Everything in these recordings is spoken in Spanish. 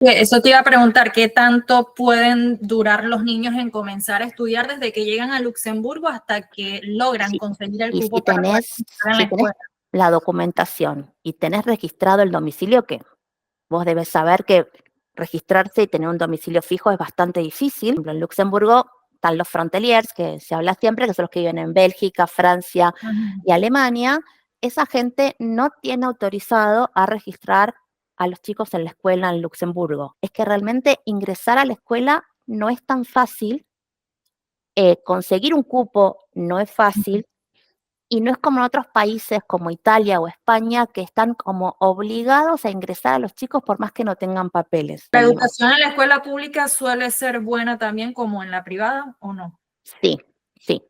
Eso te iba a preguntar, ¿qué tanto pueden durar los niños en comenzar a estudiar desde que llegan a Luxemburgo hasta que logran conseguir el Y cupo para poder entrar en la escuela? la documentación y tenés registrado el domicilio, que vos debes saber que registrarse y tener un domicilio fijo es bastante difícil. Por ejemplo, en Luxemburgo están los fronteliers, que se habla siempre, que son los que viven en Bélgica, Francia y Alemania. Esa gente no tiene autorizado a registrar a los chicos en la escuela en Luxemburgo. Es que realmente ingresar a la escuela no es tan fácil, conseguir un cupo no es fácil, y no es como en otros países como Italia o España, que están como obligados a ingresar a los chicos por más que no tengan papeles. ¿La educación en la escuela pública suele ser buena también como en la privada o no? Sí, sí.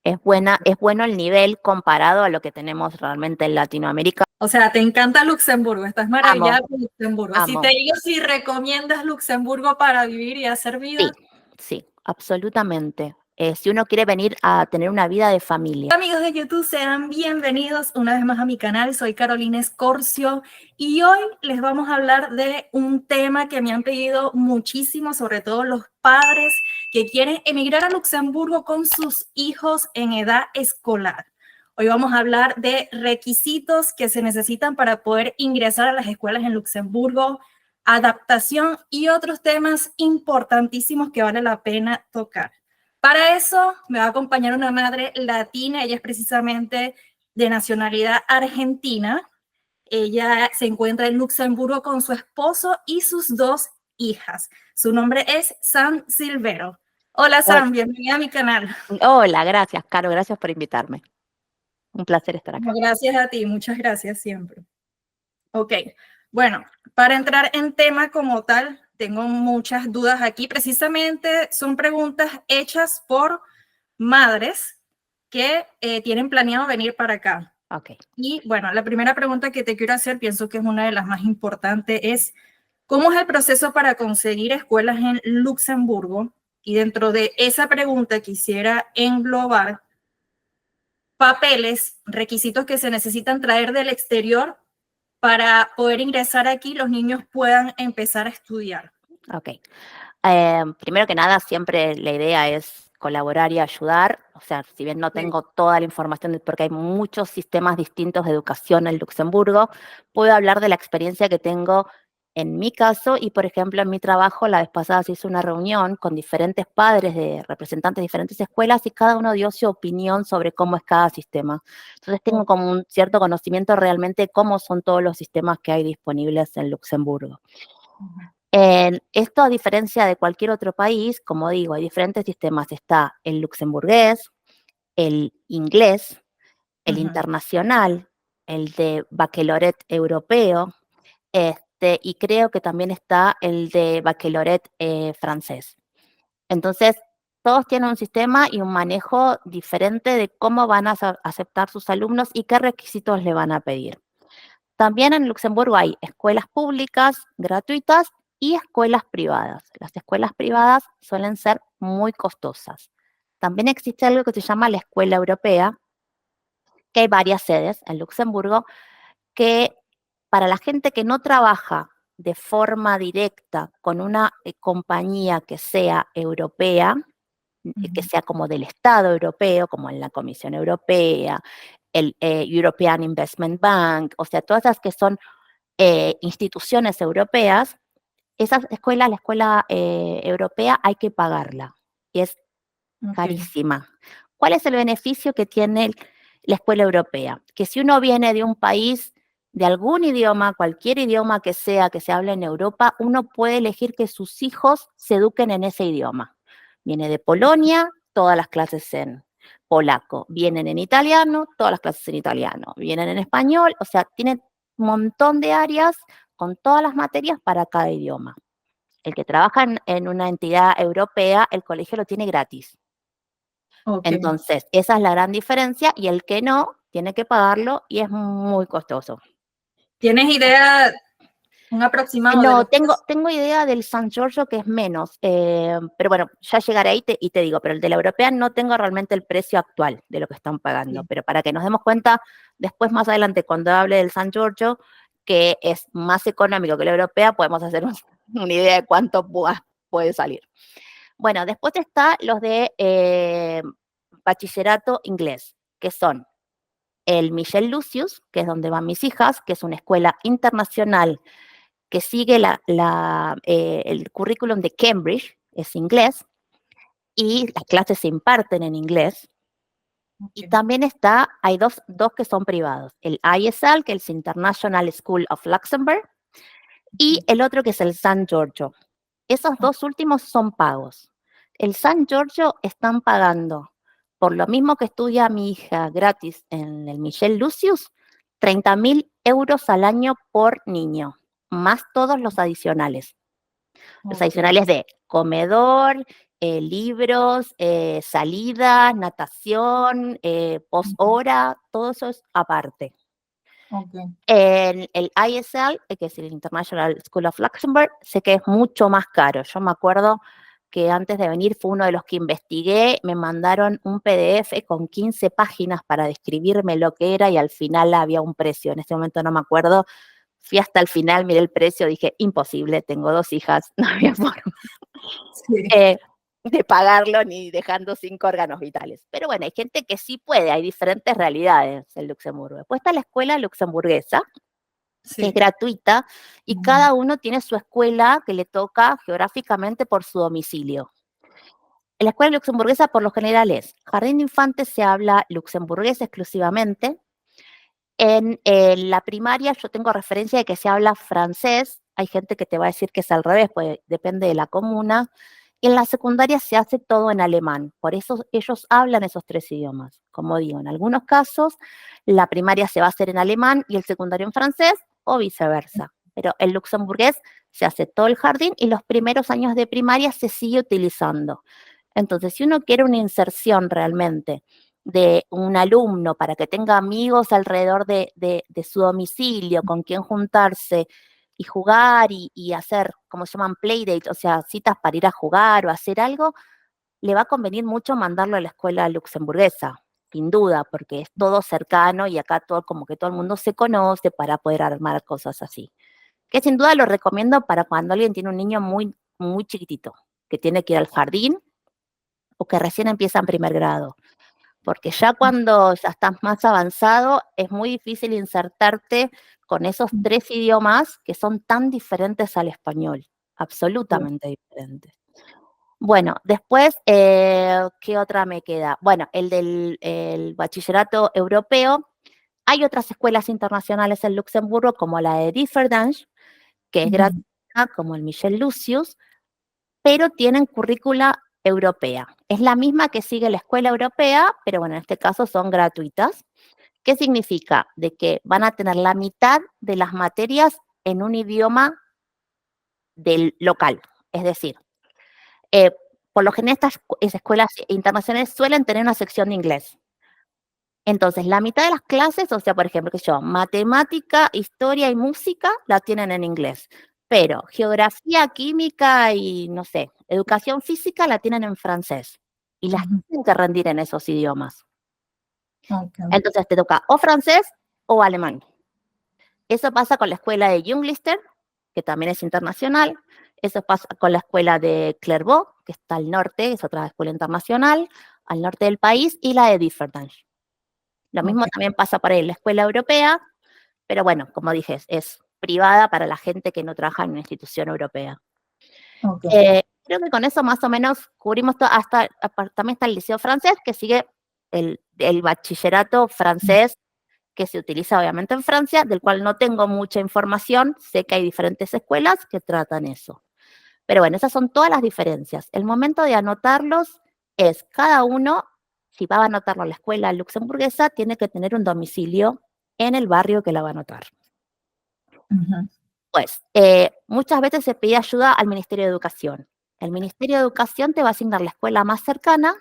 Es bueno el nivel comparado a lo que tenemos realmente en Latinoamérica. O sea, te encanta Luxemburgo, estás maravillada Amo, con Luxemburgo. Si amo. te digo si recomiendas Luxemburgo para vivir y hacer vida. Sí, sí, absolutamente. Si uno quiere venir a tener una vida de familia. Amigos de YouTube, sean bienvenidos una vez más a mi canal. Soy Carolina Escorcio y hoy les vamos a hablar de un tema que me han pedido muchísimo, sobre todo los padres que quieren emigrar a Luxemburgo con sus hijos en edad escolar. Hoy vamos a hablar de requisitos que se necesitan para poder ingresar a las escuelas en Luxemburgo, adaptación y otros temas importantísimos que vale la pena tocar. Para eso me va a acompañar una madre latina, ella es precisamente de nacionalidad argentina. Ella se encuentra en Luxemburgo con su esposo y sus dos hijas. Su nombre es Sam Silvero. Hola Sam, bienvenida a mi canal. Hola, gracias, Caro, gracias por invitarme. Un placer estar acá. Gracias a ti, muchas gracias siempre. Ok, bueno, para entrar en tema como tal, tengo muchas dudas aquí. Precisamente son preguntas hechas por madres que tienen planeado venir para acá. Ok. Y bueno, la primera pregunta que te quiero hacer, pienso que es una de las más importantes, es ¿cómo es el proceso para conseguir escuelas en Luxemburgo? Y dentro de esa pregunta quisiera englobar papeles, requisitos que se necesitan traer del exterior para poder ingresar aquí, los niños puedan empezar a estudiar. Ok. Primero que nada, siempre la idea es colaborar y ayudar. O sea, si bien no tengo toda la información, porque hay muchos sistemas distintos de educación en Luxemburgo, puedo hablar de la experiencia que tengo en mi caso y, por ejemplo, en mi trabajo, la vez pasada se hizo una reunión con diferentes padres de representantes de diferentes escuelas y cada uno dio su opinión sobre cómo es cada sistema. Entonces tengo como un cierto conocimiento realmente de cómo son todos los sistemas que hay disponibles en Luxemburgo. Esto, a diferencia de cualquier otro país, como digo, hay diferentes sistemas. Está el luxemburgués, el inglés, el internacional, el de baccalaureat europeo, y creo que también está el de baccalaureat francés. Entonces, todos tienen un sistema y un manejo diferente de cómo van a aceptar sus alumnos y qué requisitos le van a pedir. También en Luxemburgo hay escuelas públicas gratuitas y escuelas privadas. Las escuelas privadas suelen ser muy costosas. También existe algo que se llama la Escuela Europea, que hay varias sedes en Luxemburgo, que para la gente que no trabaja de forma directa con una compañía que sea europea, que sea como del Estado europeo, como en la Comisión Europea, el European Investment Bank, o sea, todas esas que son instituciones europeas, esas escuelas, la escuela europea hay que pagarla y es carísima. ¿Cuál es el beneficio que tiene la escuela europea? Que si uno viene de un país de algún idioma, cualquier idioma que sea que se hable en Europa, uno puede elegir que sus hijos se eduquen en ese idioma. Viene de Polonia, todas las clases en polaco. Vienen en italiano, todas las clases en italiano. Vienen en español, o sea, tienen un montón de áreas con todas las materias para cada idioma. El que trabaja en una entidad europea, el colegio lo tiene gratis. Entonces, esa es la gran diferencia y el que no, tiene que pagarlo y es muy costoso. ¿Tienes idea, un aproximado de No, lo que es? tengo idea del San Giorgio que es menos, pero bueno, ya llegaré ahí y te digo, pero el de la europea no tengo realmente el precio actual de lo que están pagando, pero para que nos demos cuenta, después más adelante cuando hable del San Giorgio, que es más económico que la europea, podemos hacer una idea de cuánto puede salir. Bueno, después está los de bachillerato inglés, que son el Michel Lucius, que es donde van mis hijas, que es una escuela internacional que sigue el currículum de Cambridge, es inglés, y las clases se imparten en inglés. Y Ok. también hay dos que son privados, el ISL, que es el International School of Luxembourg, y Ujú. el otro que es el San Giorgio. Esos Ok. dos últimos son pagos. El San Giorgio están pagando, por lo mismo que estudia mi hija gratis en el Michel Lucius, 30.000 euros al año por niño, más todos los adicionales. Los Ok. adicionales de comedor, libros, salidas, natación, Ujú. post-hora, todo eso es aparte. Ok. En el ISL, que es el International School of Luxembourg, sé que es mucho más caro. Yo me acuerdo que antes de venir fue uno de los que investigué, me mandaron un PDF con 15 páginas para describirme lo que era y al final había un precio. En este momento no me acuerdo. Fui hasta el final, miré el precio, dije, imposible, tengo 2 hijas, no había forma Sí. eh, de pagarlo ni dejando 5 órganos vitales. Pero bueno, hay gente que sí puede, hay diferentes realidades en Luxemburgo. Después está la escuela luxemburguesa, que es Sí. gratuita, y Ujú. cada uno tiene su escuela que le toca geográficamente por su domicilio. En la escuela luxemburguesa por lo general es jardín de infantes, se habla luxemburgués exclusivamente. En la primaria yo tengo referencia de que se habla francés, hay gente que te va a decir que es al revés, pues depende de la comuna. Y en la secundaria se hace todo en alemán, por eso ellos hablan esos 3 idiomas. Como digo, en algunos casos la primaria se va a hacer en alemán y el secundario en francés o viceversa. Pero el luxemburgués se hace todo el jardín y los primeros años de primaria se sigue utilizando. Entonces, si uno quiere una inserción realmente de un alumno para que tenga amigos alrededor de su domicilio, con quien juntarse y jugar y hacer, como se llaman, playdate, o sea, citas para ir a jugar o hacer algo, le va a convenir mucho mandarlo a la escuela luxemburguesa, sin duda, porque es todo cercano y acá todo, como que todo el mundo se conoce para poder armar cosas así. Que sin duda lo recomiendo para cuando alguien tiene un niño muy, muy chiquitito, que tiene que ir al jardín o que recién empieza en primer grado, porque ya cuando ya estás más avanzado es muy difícil insertarte con esos 3 idiomas que son tan diferentes al español, Sí. absolutamente diferentes. Bueno, después, ¿qué otra me queda? Bueno, el bachillerato europeo. Hay otras escuelas internacionales en Luxemburgo, como la de Differdange, que es gratuita, Ujú. como el Michel Lucius, pero tienen currícula europea. Es la misma que sigue la escuela europea, pero bueno, en este caso son gratuitas. ¿Qué significa? De que van a tener la mitad de las materias en un idioma del local. Es decir, eh, por lo general estas escuelas internacionales suelen tener una sección de inglés. Entonces, la mitad de las clases, o sea, por ejemplo, que yo, matemática, historia y música, la tienen en inglés. Pero geografía, química y, no sé, educación física la tienen en francés. Y las Ujú. tienen que rendir en esos idiomas. Ok. Entonces, te toca o francés o alemán. Eso pasa con la escuela de Junglister, que también es internacional. Eso pasa con la escuela de Clairvaux, que está al norte, es otra escuela internacional, al norte del país, y la de Differdange. Lo mismo Ok. también pasa para la escuela europea, pero bueno, como dije, es privada para la gente que no trabaja en una institución europea. Ok. Creo que con eso más o menos cubrimos todo, también está el liceo francés, que sigue el bachillerato francés que se utiliza obviamente en Francia, del cual no tengo mucha información, sé que hay diferentes escuelas que tratan eso. Pero bueno, esas son todas las diferencias. El momento de anotarlos es cada uno, si va a anotarlo a la escuela luxemburguesa, tiene que tener un domicilio en el barrio que la va a anotar. Ujú. Pues muchas veces se pide ayuda al Ministerio de Educación. El Ministerio de Educación te va a asignar la escuela más cercana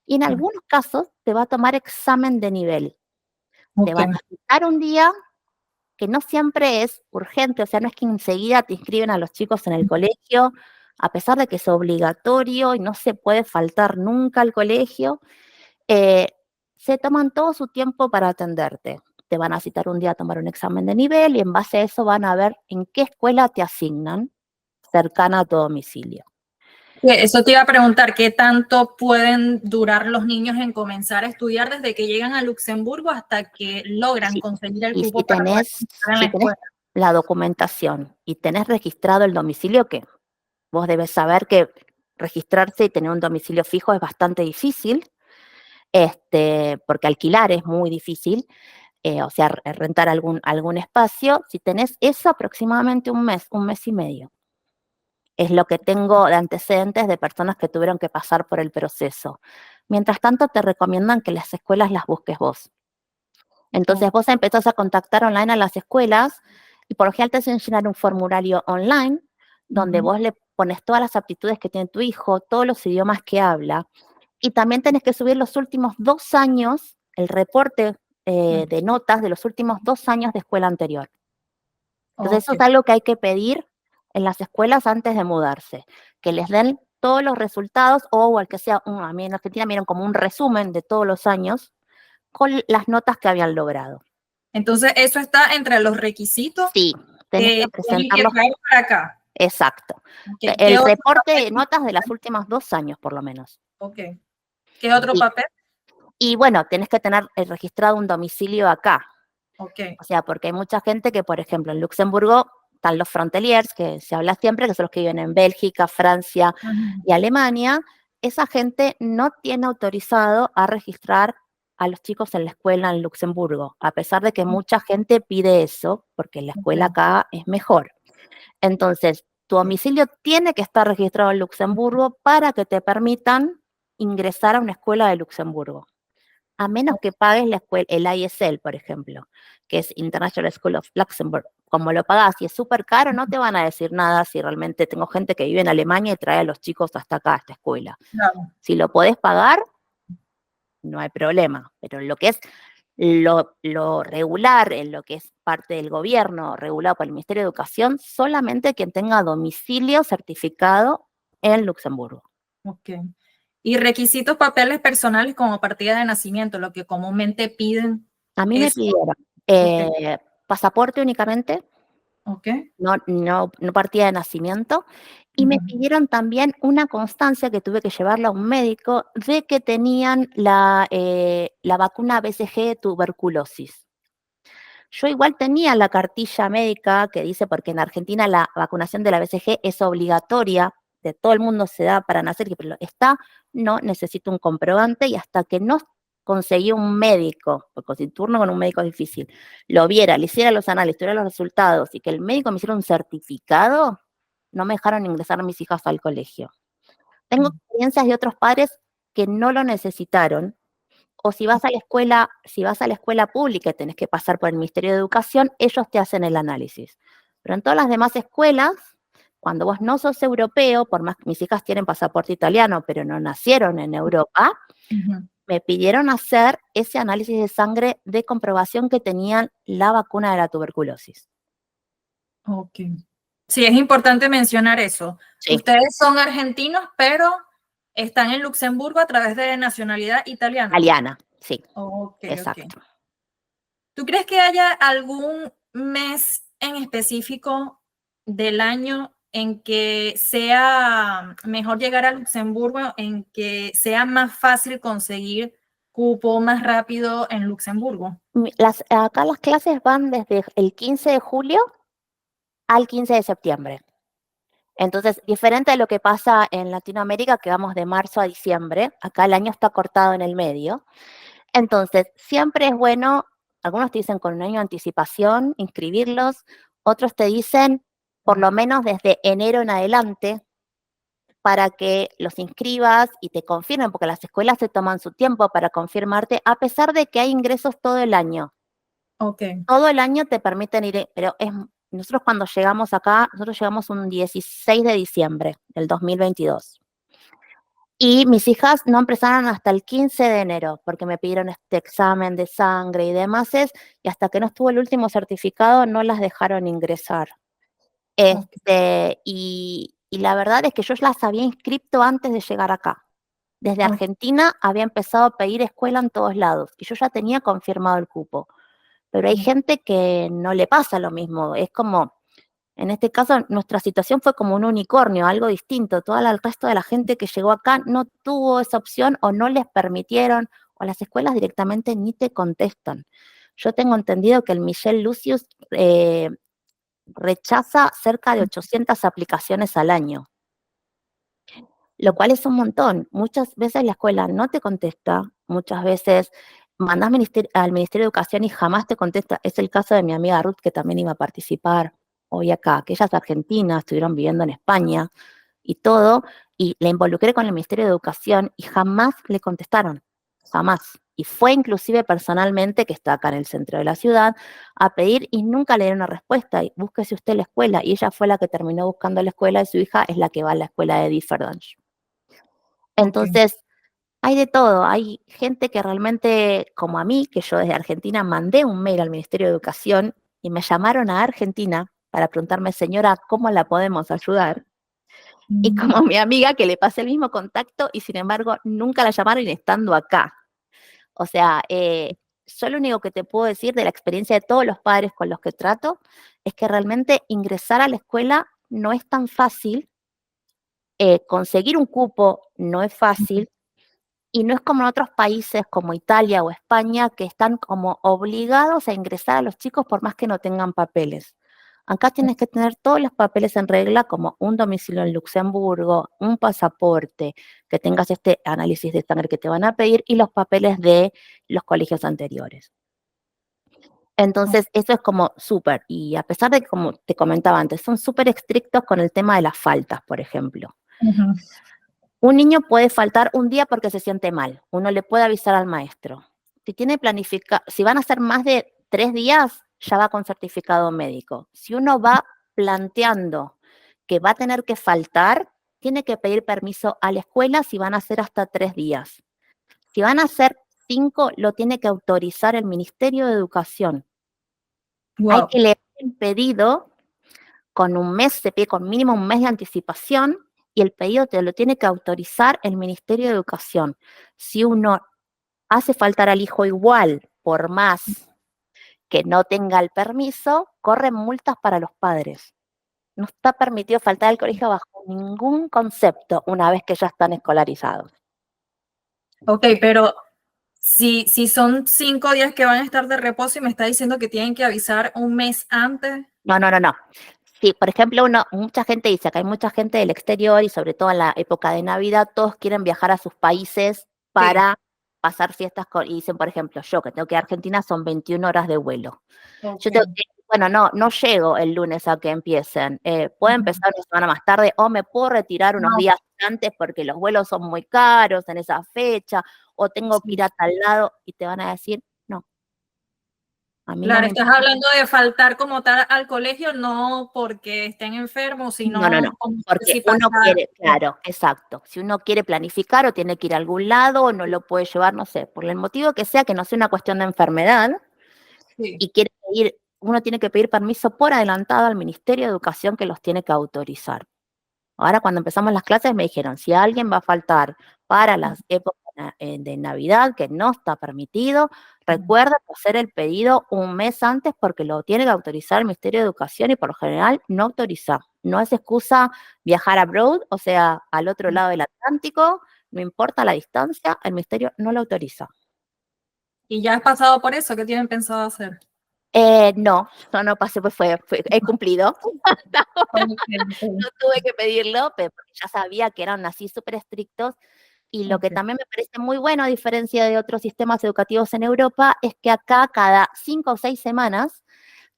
y en algunos casos te va a tomar examen de nivel. Te Ok. van a citar un día que no siempre es urgente, o sea, no es que enseguida te inscriben a los chicos en el colegio, a pesar de que es obligatorio y no se puede faltar nunca al colegio, eh, se toman todo su tiempo para atenderte. Te van a citar un día a tomar un examen de nivel y en base a eso van a ver en qué escuela te asignan. cercana a tu domicilio. Eso te iba a preguntar, ¿qué tanto pueden durar los niños en comenzar a estudiar desde que llegan a Luxemburgo hasta que logran Sí. conseguir el Y cupo para poder entrar en la si tenés escuela? la documentación y tenés registrado el domicilio, que vos debes saber que registrarse y tener un domicilio fijo es bastante difícil, porque alquilar es muy difícil, o sea, rentar algún espacio. Si tenés eso, aproximadamente un mes y medio. Es lo que tengo de antecedentes de personas que tuvieron que pasar por el proceso. Mientras tanto, te recomiendan que las escuelas las busques vos. Entonces, vos empezás a contactar online a las escuelas y por lo general te hacen llenar un formulario online donde vos le pones todas las aptitudes que tiene tu hijo, todos los idiomas que habla, y también tenés que subir los últimos 2 años, el reporte de notas de los últimos 2 años de escuela anterior. Entonces, eso es algo que hay que pedir en las escuelas antes de mudarse, que les den todos los resultados o al que sea, a mí en Argentina me dieron como un resumen de todos los años con las notas que habían logrado. Entonces, eso está entre los requisitos Sí, tenés que que tienen que presentarlos. traer para acá. Exacto. ¿Qué El otro reporte papel? de notas de los últimos 2 años, por lo menos. ¿Qué otro Y, papel? y bueno, tenés que tener registrado un domicilio acá. Okay. O sea, porque hay mucha gente que, por ejemplo, en Luxemburgo están los fronteliers, que se habla siempre, que son los que viven en Bélgica, Francia y Alemania. Esa gente no tiene autorizado a registrar a los chicos en la escuela en Luxemburgo, a pesar de que mucha gente pide eso, porque la escuela acá es mejor. Entonces, tu domicilio tiene que estar registrado en Luxemburgo para que te permitan ingresar a una escuela de Luxemburgo. A menos que pagues el ISL, por ejemplo, que es International School of Luxembourg. Como lo pagás y es súper caro, no te van a decir nada si realmente tengo gente que vive en Alemania y trae a los chicos hasta acá, a esta escuela. Claro. Si lo podés pagar, no hay problema. Pero lo que es lo regular, en lo que es parte del gobierno, regulado por el Ministerio de Educación, solamente quien tenga domicilio certificado en Luxemburgo. Okay. Y requisitos, papeles personales como partida de nacimiento, lo que comúnmente piden. A mí me pidieron pasaporte únicamente, no partida de nacimiento, y me pidieron también una constancia que tuve que llevarla a un médico de que tenían la vacuna BCG de tuberculosis. Yo igual tenía la cartilla médica que dice, porque en Argentina la vacunación de la BCG es obligatoria, de todo el mundo se da para nacer, pero no necesito un comprobante, y hasta que no conseguí un médico, porque sin turno con un médico es difícil, lo viera, le hiciera los análisis, tuviera los resultados y que el médico me hiciera un certificado, no me dejaron ingresar a mis hijas al colegio. Tengo experiencias de otros padres que no lo necesitaron, o si vas a la escuela pública y tenés que pasar por el Ministerio de Educación, ellos te hacen el análisis. Pero en todas las demás escuelas, cuando vos no sos europeo, por más que mis hijas tienen pasaporte italiano, pero no nacieron en Europa, me pidieron hacer ese análisis de sangre de comprobación que tenían la vacuna de la tuberculosis. Ok. Sí, es importante mencionar eso. Sí. Ustedes son argentinos, pero están en Luxemburgo a través de nacionalidad italiana. Italiana, sí. Okay, exacto. Okay. ¿Tú crees que haya algún mes en específico del año en que sea mejor llegar a Luxemburgo, en que sea más fácil conseguir cupo más rápido en Luxemburgo? Acá las clases van desde el 15 de julio al 15 de septiembre. Entonces, diferente de lo que pasa en Latinoamérica, que vamos de marzo a diciembre, acá el año está cortado en el medio. Entonces, siempre es bueno, algunos te dicen con un año de anticipación, inscribirlos, otros te dicen por lo menos desde enero en adelante, para que los inscribas y te confirmen, porque las escuelas se toman su tiempo para confirmarte, a pesar de que hay ingresos todo el año. Okay. Todo el año te permiten ir, pero nosotros cuando llegamos acá, nosotros llegamos un 16 de diciembre del 2022. Y mis hijas no empezaron hasta el 15 de enero, porque me pidieron este examen de sangre y demás, y hasta que no estuvo el último certificado no las dejaron ingresar. Y la verdad es que yo las había inscrito antes de llegar acá. Desde Argentina había empezado a pedir escuela en todos lados, y yo ya tenía confirmado el cupo. Pero hay gente que no le pasa lo mismo, es como, En este caso, nuestra situación fue como un unicornio, algo distinto. Todo el resto de la gente que llegó acá no tuvo esa opción o no les permitieron, o las escuelas directamente ni te contestan. Yo tengo entendido que el Michel Lucius rechaza cerca de 800 aplicaciones al año, lo cual es un montón. Muchas veces la escuela no te contesta, muchas veces mandás al Ministerio de Educación y jamás te contesta. Es el caso de mi amiga Ruth, que también iba a participar hoy acá, que ella es argentina, estuvieron viviendo en España y todo, y la involucré con el Ministerio de Educación y jamás le contestaron, jamás. Y fue inclusive personalmente, que está acá en el centro de la ciudad, a pedir y nunca le dieron una respuesta. Y búsquese usted la escuela. Y ella fue la que terminó buscando la escuela y su hija es la que va a la escuela de Differdange. Ok. Entonces, hay de todo. Hay gente que realmente, como a mí, que yo desde Argentina mandé un mail al Ministerio de Educación y me llamaron a Argentina para preguntarme, señora, ¿cómo la podemos ayudar? Y como mi amiga que le pasé el mismo contacto y sin embargo nunca la llamaron estando acá. O sea, yo lo único que te puedo decir de la experiencia de todos los padres con los que trato es que realmente ingresar a la escuela no es tan fácil, conseguir un cupo no es fácil, y no es como en otros países como Italia o España, que están como obligados a ingresar a los chicos por más que no tengan papeles. Acá tienes que tener todos los papeles en regla, como un domicilio en Luxemburgo, un pasaporte, que tengas este análisis de sangre que te van a pedir y los papeles de los colegios anteriores. Entonces, eso es como súper. Y a pesar de que, como te comentaba antes, son súper estrictos con el tema de las faltas, por ejemplo. Ujú. Un niño puede faltar un día porque se siente mal. Uno le puede avisar al maestro. Si tiene si van a ser más de 3 días, ya va con certificado médico. Si uno va planteando que va a tener que faltar, tiene que pedir permiso a la escuela si van a ser hasta 3 días. Si van a ser 5, lo tiene que autorizar el Ministerio de Educación. Hay Wow. que leer el pedido con un mes, se pide con mínimo un mes de anticipación y el pedido te lo tiene que autorizar el Ministerio de Educación. Si uno hace faltar al hijo igual, por más que no tenga el permiso, corren multas para los padres. No está permitido faltar al colegio bajo ningún concepto una vez que ya están escolarizados. Ok, pero si son 5 días que van a estar de reposo y me está diciendo que tienen que avisar un mes antes. No, no, no, no. Sí, por ejemplo, mucha gente dice que hay mucha gente del exterior y sobre todo en la época de Navidad, todos quieren viajar a sus países Sí. para pasar fiestas y dicen, por ejemplo, yo que tengo que ir a Argentina son 21 horas de vuelo. Ok. Yo tengo que, bueno, no llego el lunes a que empiecen. Puedo empezar una semana más tarde o me puedo retirar unos No, días antes porque los vuelos son muy caros en esa fecha o tengo que sí. ir a tal lado y te van a decir, no, a mí no Claro, me estás importa. hablando de faltar como tal al colegio, no porque estén enfermos, No, no, no, sino como que porque si uno pasa. quiere, claro, exacto. Si uno quiere planificar o tiene que ir a algún lado o no lo puede llevar, no sé, por el motivo que sea, que no sea una cuestión de enfermedad Sí. y quiere pedir, uno tiene que pedir permiso por adelantado al Ministerio de Educación que los tiene que autorizar. Ahora, cuando empezamos las clases, me dijeron, si alguien va a faltar para las épocas de Navidad, que no está permitido, recuerda hacer el pedido un mes antes porque lo tiene que autorizar el Ministerio de Educación y por lo general no autoriza. No es excusa viajar abroad, o sea, al otro lado del Atlántico, no importa la distancia, el Ministerio no lo autoriza. Y ya has pasado por eso, ¿qué tienen pensado hacer? No, yo no pasé, pues he cumplido. Ok, No tuve que pedirlo, pero porque ya sabía que eran así súper estrictos. Y lo que ok, también me parece muy bueno, a diferencia de otros sistemas educativos en Europa, es que acá cada 5 o 6 semanas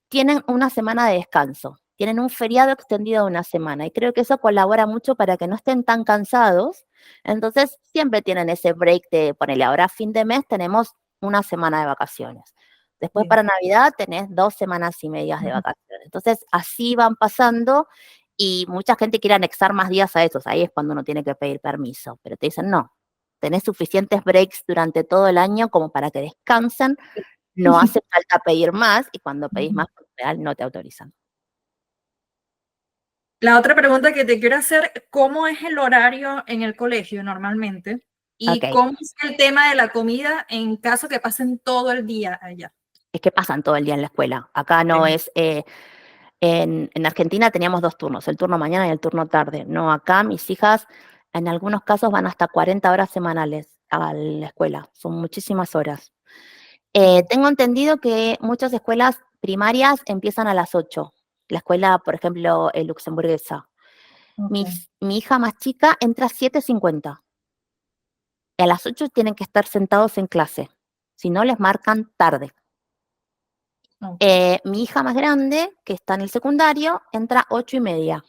tienen una semana de descanso. Tienen un feriado extendido de una semana. Y creo que eso colabora mucho para que no estén tan cansados. Entonces, siempre tienen ese break de, ponele, ahora a fin de mes tenemos una semana de vacaciones. Después bien. para Navidad tenés 2 semanas y media de vacaciones. Entonces, así van pasando y mucha gente quiere anexar más días a esos. Ahí es cuando uno tiene que pedir permiso. Pero te dicen, no, tenés suficientes breaks durante todo el año como para que descansen, no hace falta pedir más y cuando pedís más, por lo general no te autorizan. La otra pregunta que te quiero hacer, ¿cómo es el horario en el colegio normalmente? Ok, ¿Y cómo es el tema de la comida en caso que pasen todo el día allá? es que pasan todo el día en la escuela. Acá no Ok. es, En Argentina teníamos 2 turnos, el turno mañana y el turno tarde. No, acá mis hijas en algunos casos van hasta 40 horas semanales a la escuela, son muchísimas horas. Tengo entendido que muchas escuelas primarias empiezan a las 8. La escuela, por ejemplo, luxemburguesa. Ok, Mi hija más chica entra a 7:50. Y a las 8 tienen que estar sentados en clase. Si no, les marcan tarde. ok, Mi hija más grande, que está en el secundario, entra a 8:30.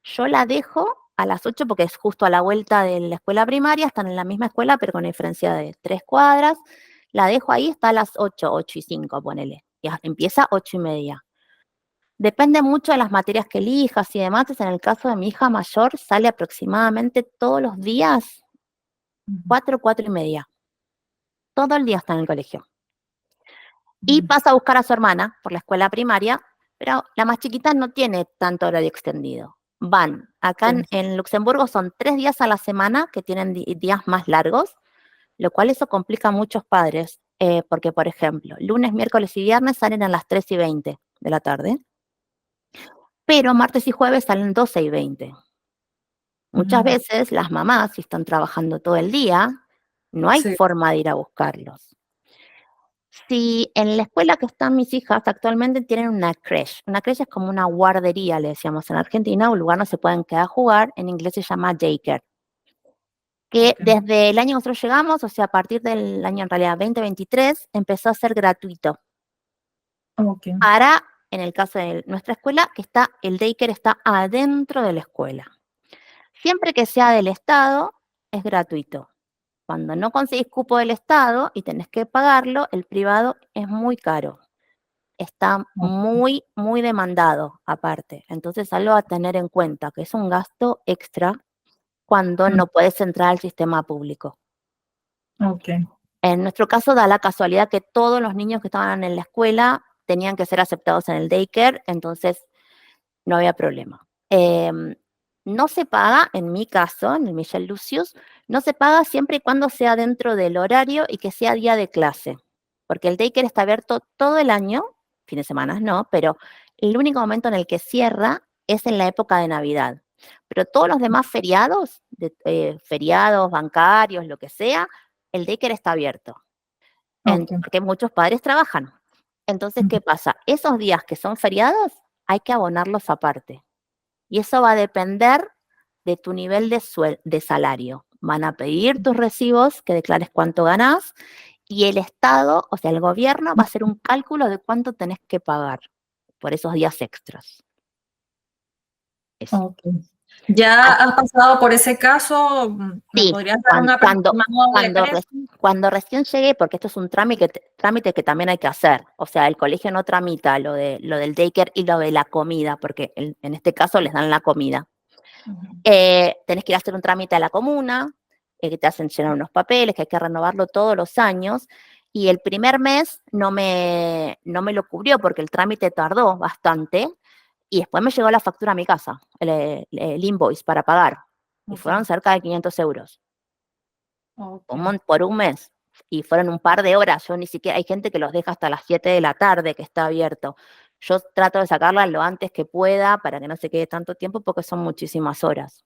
Yo la dejo a las 8 porque es justo a la vuelta de la escuela primaria, están en la misma escuela, pero con una diferencia de 3 cuadras. La dejo ahí, está a las 8, 8:05, ponele. Y empieza 8:30. Depende mucho de las materias que elijas y demás. En el caso de mi hija mayor, sale aproximadamente todos los días ujú, 4, 4:30. Todo el día está en el colegio. Y ujú, pasa a buscar a su hermana por la escuela primaria, pero la más chiquita no tiene tanto horario extendido. Acá sí, en Luxemburgo son 3 días a la semana que tienen días más largos, lo cual eso complica a muchos padres, porque, por ejemplo, lunes, miércoles y viernes salen a las 3:20 de la tarde, pero martes y jueves salen 12:20. Muchas ujú, veces las mamás, si están trabajando todo el día, no hay sí, forma de ir a buscarlos. Si en la escuela que están mis hijas actualmente tienen una creche es como una guardería, le decíamos en Argentina, un lugar donde se pueden quedar a jugar, en inglés se llama daycare, que ok, desde el año que nosotros llegamos, o sea, a partir del año en realidad 2023, empezó a ser gratuito ok, para, en el caso de nuestra escuela, el daycare está adentro de la escuela. Siempre que sea del Estado, es gratuito. Cuando no conseguís cupo del Estado y tenés que pagarlo, el privado es muy caro. Está ok, muy, muy demandado aparte. Entonces, algo a tener en cuenta, que es un gasto extra cuando mm, no puedes entrar al sistema público. ok, En nuestro caso, da la casualidad que todos los niños que estaban en la escuela tenían que ser aceptados en el daycare, entonces no había problema. No se paga, en mi caso, en el Michel Lucius, no se paga siempre y cuando sea dentro del horario y que sea día de clase, porque el daycare está abierto todo el año, fines de semana no, pero el único momento en el que cierra es en la época de Navidad. Pero todos los demás feriados, feriados, bancarios, lo que sea, el daycare está abierto, ok, porque muchos padres trabajan. Entonces, ujú, ¿qué pasa? Esos días que son feriados hay que abonarlos aparte. Y eso va a depender de tu nivel de salario. Van a pedir tus recibos, que declares cuánto ganás, y el Estado, o sea, el gobierno, va a hacer un cálculo de cuánto tenés que pagar por esos días extras. Eso. ok. ¿Ya Ah, has pasado por ese caso? ¿Me sí, podrías dar un aproximado de cuando, precio? cuando recién llegué, porque esto es un trámite que también hay que hacer. O sea, el colegio no tramita lo del daycare y lo de la comida, porque en este caso les dan la comida. Ujú, Tenés que ir a hacer un trámite a la comuna, que te hacen llenar unos papeles, que hay que renovarlo todos los años. Y el primer mes no me lo cubrió porque el trámite tardó bastante. Y después me llegó la factura a mi casa, el invoice para pagar. Y ok, fueron cerca de 500 euros ok, por un mes. Y fueron un par de horas. Yo ni siquiera, hay gente que los deja hasta las 7 de la tarde que está abierto. Yo trato de sacarla lo antes que pueda para que no se quede tanto tiempo porque son muchísimas horas.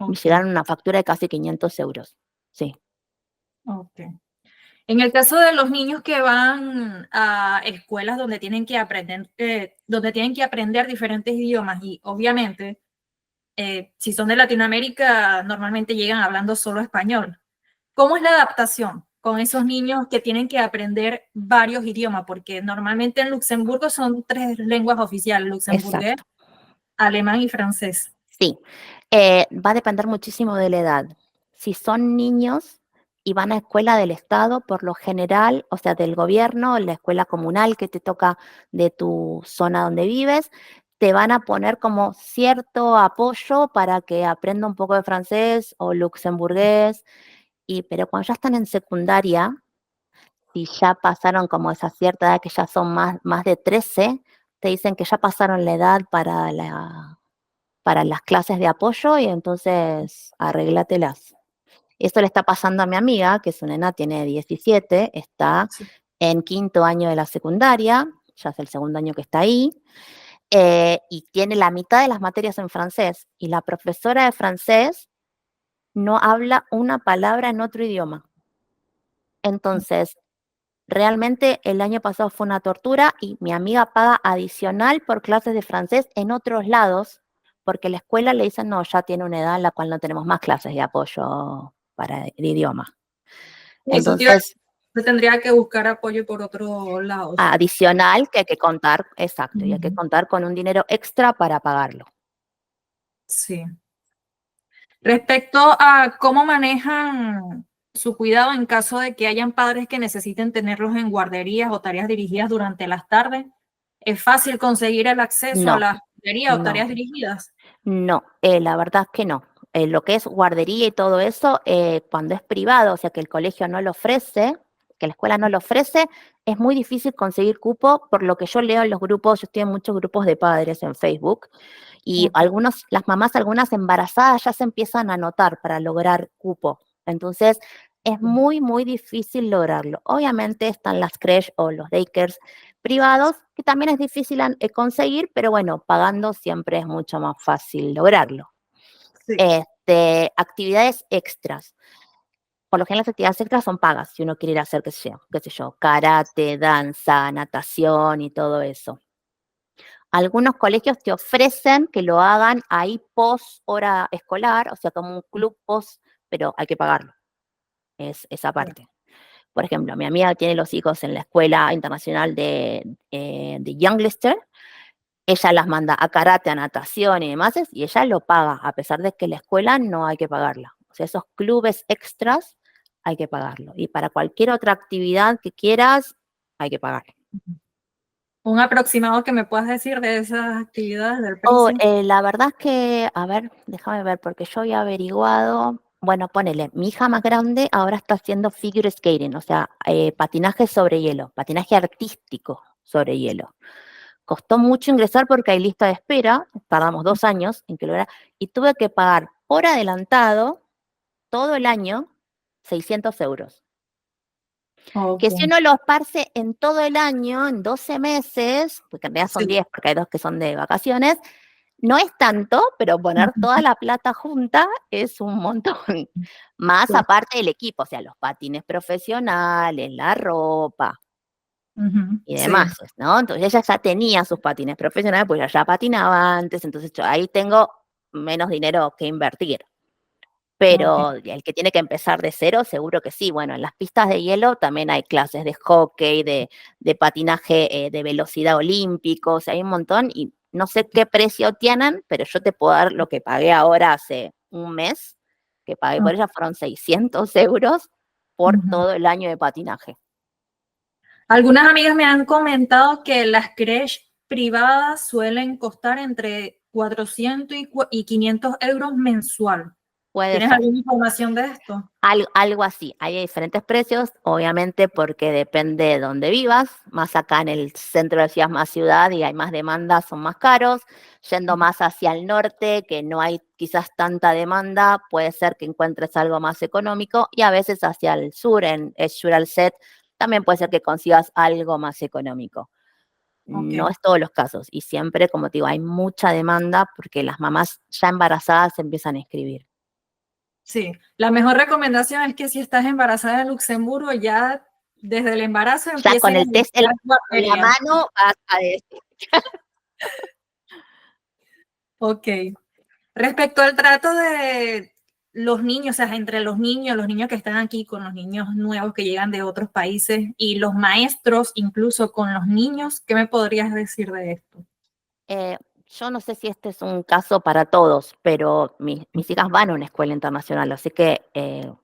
Me ok, llegaron una factura de casi 500 euros. Sí, ok. En el caso de los niños que van a escuelas donde tienen que aprender diferentes idiomas y obviamente, si son de Latinoamérica, normalmente llegan hablando solo español. ¿Cómo es la adaptación con esos niños que tienen que aprender varios idiomas? Porque normalmente en Luxemburgo son tres lenguas oficiales, luxemburgués, exacto. alemán y francés. Sí, va a depender muchísimo de la edad. Si son niños y van a escuela del Estado, por lo general, o sea, del gobierno, la escuela comunal que te toca de tu zona donde vives, te van a poner como cierto apoyo para que aprenda un poco de francés o luxemburgués, pero cuando ya están en secundaria, si ya pasaron como esa cierta edad que ya son más de 13, te dicen que ya pasaron la edad para las clases de apoyo y entonces arréglatelas. Esto le está pasando a mi amiga, que es una nena, tiene 17, está Sí. en quinto año de la secundaria ya es el segundo año que está ahí, y tiene la mitad de las materias en francés, y la profesora de francés no habla una palabra en otro idioma. Entonces, realmente el año pasado fue una tortura y mi amiga paga adicional por clases de francés en otros lados, porque la escuela le dicen, no, ya tiene una edad en la cual no tenemos más clases de apoyo para el idioma. Eso te iba a decir, Entonces, se tendría que buscar apoyo por otros lados. adicional que hay que contar, exacto, y hay que Ujú. contar con un dinero extra para pagarlo. Sí. Respecto a cómo manejan su cuidado en caso de que hayan padres que necesiten tenerlos en guarderías o tareas dirigidas durante las tardes, ¿es fácil conseguir el acceso a No, las guarderías o no. tareas dirigidas? No, la verdad es que no. Lo que es guardería y todo eso, cuando es privado, o sea que el colegio no lo ofrece, que la escuela no lo ofrece, es muy difícil conseguir cupo, por lo que yo leo en los grupos, yo estoy en muchos grupos de padres en Facebook, y Ok. las mamás, algunas embarazadas ya se empiezan a anotar para lograr cupo. Entonces, es muy, muy difícil lograrlo. Obviamente están las creches o los daycares privados, que también es difícil conseguir, pero bueno, pagando siempre es mucho más fácil lograrlo. Sí. Actividades extras. Por lo general las actividades extras son pagas, si uno quiere ir a hacer, qué sé yo, karate, danza, natación y todo eso. Algunos colegios te ofrecen que lo hagan ahí post hora escolar, o sea, como un club post, pero hay que pagarlo, es esa parte. Por ejemplo, mi amiga tiene los hijos en la Escuela Internacional de Young Leicester. Ella las manda a karate, a natación y demás, y ella lo paga, a pesar de que la escuela no hay que pagarla. O sea, esos clubes extras hay que pagarlo. Y para cualquier otra actividad que quieras, hay que pagar. Un aproximado que me puedas decir de esas actividades del Oh, precio. la verdad es que, a ver, déjame ver, porque yo había averiguado, bueno, ponele, mi hija más grande ahora está haciendo figure skating, o sea, patinaje sobre hielo, patinaje artístico sobre hielo. Costó mucho ingresar porque hay lista de espera, tardamos 2 años en que lo era, y tuve que pagar por adelantado todo el año 600 euros. Ok. Que si uno lo esparce en todo el año, en 12 meses, porque en realidad son Sí. 10 porque hay 2 que son de vacaciones, no es tanto, pero poner toda Ujú. la plata junta es un montón. Más Claro. aparte del equipo, o sea, los patines profesionales, la ropa Ujú. y Sí. demás, ¿no? Entonces ella ya tenía sus patines profesionales, pues ella ya patinaba antes, entonces yo ahí tengo menos dinero que invertir. Ok. Pero el que tiene que empezar de cero, seguro que sí. Bueno, en las pistas de hielo también hay clases de hockey, de patinaje de velocidad olímpico, o sea, hay un montón y no sé qué precio tienen, pero yo te puedo dar lo que pagué ahora hace un mes, que pagué por Ok. ella, fueron 600 euros por Ujú. todo el año de patinaje. Algunas amigas me han comentado que las creches privadas suelen costar entre 400 y 500 euros mensual. Puede ¿Tienes ser. alguna información de esto? Algo así, hay diferentes precios, obviamente porque depende de dónde vivas, más acá en el centro de la ciudad, más ciudad y hay más demanda, son más caros, yendo más hacia el norte, que no hay quizás tanta demanda, puede ser que encuentres algo más económico y a veces hacia el sur, en Set, también puede ser que consigas algo más económico. Ok, No es todos los casos y siempre, como te digo, hay mucha demanda porque las mamás ya embarazadas se empiezan a inscribir. sí. La mejor recomendación es que si estás embarazada en Luxemburgo, ya desde el embarazo Ya empieces con a el test buscar en la guarderías. mano vas a decir. Ok. Respecto al trato de los niños, o sea, entre los niños que están aquí con los niños nuevos que llegan de otros países y los maestros, incluso con los niños, ¿qué me podrías decir de esto? Eh, yo no sé si este es un caso para todos, pero mis hijas van a una escuela internacional, así que en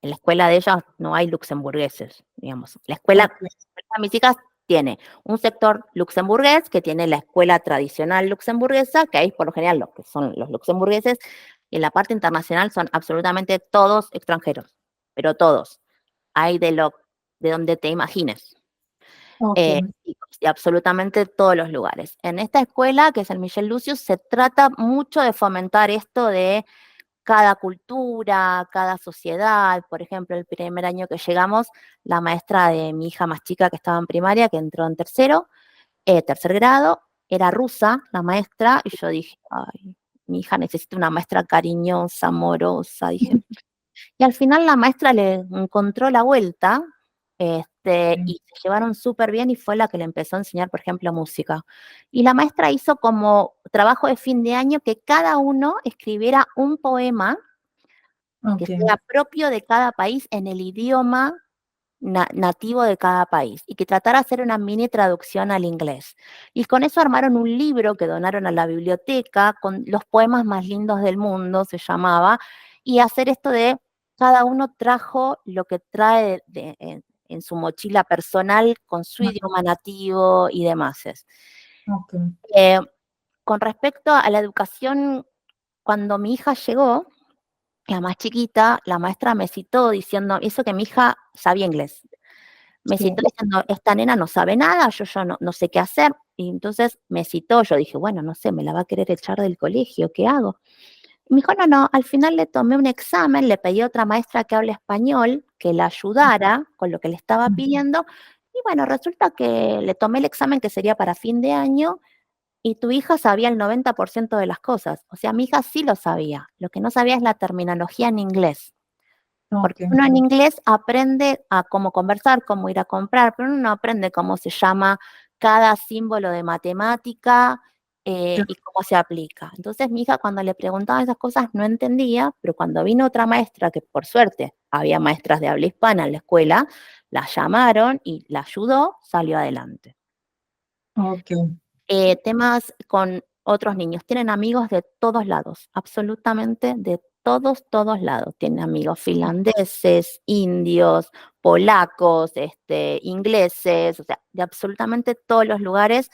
la escuela de ellas no hay luxemburgueses, digamos. La escuela Ok. de mis hijas tiene un sector luxemburgués que tiene la escuela tradicional luxemburguesa, que hay por lo general lo que son los luxemburgueses, y en la parte internacional son absolutamente todos extranjeros, pero todos. Hay de donde te imagines. Ok. Chicos, de absolutamente todos los lugares. En esta escuela, que es el Michel Lucius, se trata mucho de fomentar esto de cada cultura, cada sociedad. Por ejemplo, el primer año que llegamos, la maestra de mi hija más chica que estaba en primaria, que entró en tercero, tercer grado, era rusa la maestra, y yo dije, ay, mi hija necesita una maestra cariñosa, amorosa, dije. Y al final la maestra le encontró la vuelta, y se llevaron súper bien y fue la que le empezó a enseñar, por ejemplo, música. Y la maestra hizo como trabajo de fin de año que cada uno escribiera un poema que Ok, sea propio de cada país en el idioma nativo de cada país y que tratara de hacer una mini traducción al inglés. Y con eso armaron un libro que donaron a la biblioteca con los poemas más lindos del mundo, se llamaba, y hacer esto de cada uno trajo lo que trae en su mochila personal con su idioma nativo y demás. ok, Eh, con respecto a la educación, cuando mi hija llegó, la más chiquita, la maestra me citó diciendo, eso que mi hija sabía inglés, me sí, citó diciendo, esta nena no sabe nada, yo no sé qué hacer. Y entonces me citó, yo dije, bueno, no sé, me la va a querer echar del colegio, ¿qué hago? Y me dijo, no, al final le tomé un examen, le pedí a otra maestra que hable español, que la ayudara con lo que le estaba pidiendo. Y bueno, resulta que le tomé el examen que sería para fin de año y tu hija sabía el 90% de las cosas. O sea, mi hija sí lo sabía. Lo que no sabía es la terminología en inglés. ok, Porque uno en inglés aprende a cómo conversar, cómo ir a comprar, pero uno no aprende cómo se llama cada símbolo de matemática y cómo se aplica. Entonces mi hija cuando le preguntaba esas cosas no entendía, pero cuando vino otra maestra, que por suerte había maestras de habla hispana en la escuela, la llamaron y la ayudó, salió adelante. ok, Temas con otros niños. Tienen amigos de todos lados, absolutamente de todos lados. Tienen amigos finlandeses, indios, polacos, ingleses, o sea, de absolutamente todos los lugares.